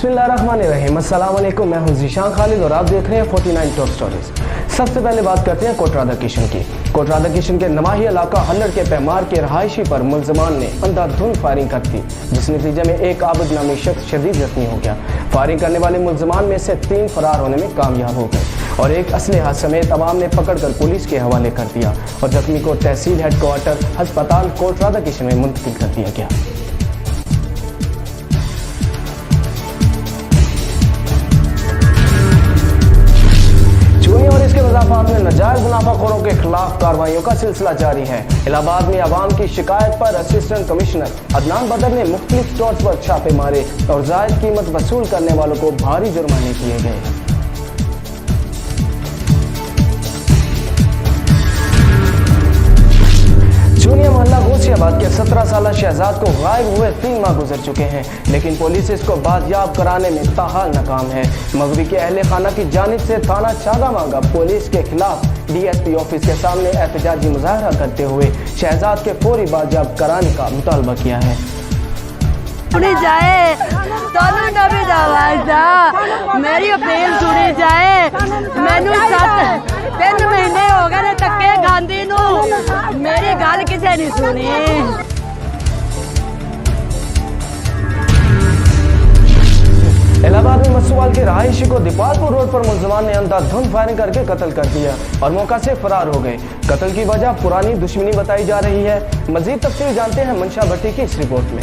बिस्मिल्लाहिर्रहमानिर्रहीम। अस्सलाम वालेकुम, मैं हूं ज़ीशान खालिद और आप देख रहे हैं 49 टॉप स्टोरीज। सबसे पहले बात करते हैं कोटरादा किशन की। कोटरादा किशन के नवाही इलाका हल्लड़ के पैमार के रहायशी पर मुलजमान ने अंधाधुंध फायरिंग कर दी, जिस नतीजे में एक आबिद नामी शख्स शदीद जख्मी हो गया। फायरिंग करने वाले मुलजमान में से 3 फरार होने में कामयाब हो गए और एक असलहा समेत अवाम ने पकड़कर पुलिस के हवाले कर दिया और जख्मी को तहसील हेडक्वार्टर अस्पताल कोटरादा किशन में मुंतकिल कर दिया गया। इलाहाबाद में नाजायज मुनाफाखोरों के खिलाफ कार्रवाइयों का सिलसिला जारी है। इलाहाबाद में अवाम की शिकायत पर असिस्टेंट कमिश्नर अदनान बदर ने मुख्तलिफ स्टोर्स पर छापे मारे और जायज कीमत वसूल करने वालों को भारी जुर्माने किए गए। चूनिया मोहल्ला गौसियाबाद के 17 साल शहजाद को गायब हुए 3 माह गुजर चुके हैं, लेकिन पुलिस इसको बाजियाब कराने में ताहाल नाकाम है। मगवी के अहले खाना की जानिब से थाना चागामागा पुलिस के खिलाफ DSP ऑफिस के सामने एहतजाजी मुजाहरा करते हुए शहजाद के फौरी बाजियाब कराने का मुतालबा किया है। सुनी जाए मेरी अपील सुनी जाए। मैनू 3 महीने हो गए धक्के खांदी नू, मेरी गल किसी नहीं सुनी। इलाहाबाद में मसूवाल के रहायशी को दीपालपुर रोड पर मुलजमान ने अंधाधुंध फायरिंग करके कत्ल कर दिया और मौका से फरार हो गए। कत्ल की वजह पुरानी दुश्मनी बताई जा रही है। मजीद तफसील जानते हैं मंशा भट्टी की इस रिपोर्ट में।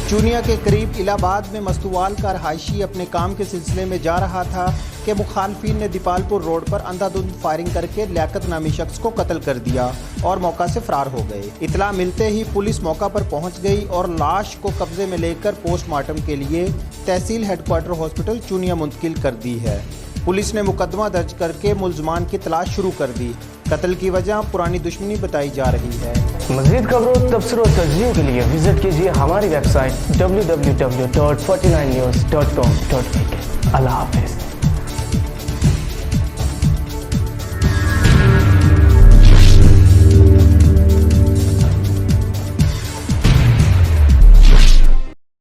चूनिया के करीब इलाहाबाद में मस्तुवाल का रहायशी अपने काम के सिलसिले में जा रहा था कि मुखालफिन ने दीपालपुर रोड पर अंधाधुंध फायरिंग करके लियाकत नामी शख्स को कत्ल कर दिया और मौका से फरार हो गए। इतला मिलते ही पुलिस मौका पर पहुंच गई और लाश को कब्जे में लेकर पोस्टमार्टम के लिए तहसील हेडक्वार्टर हॉस्पिटल चूनिया मुंतकिल कर दी है। पुलिस ने मुकदमा दर्ज करके मुलजमान की तलाश शुरू कर दी। कत्ल की वजह पुरानी दुश्मनी बताई जा रही है। मज़ीद खबरों, तबसरों, तजज़ियों के लिए विजिट कीजिए हमारी वेबसाइट www.49news.com.pk। अल्लाह हाफिज़।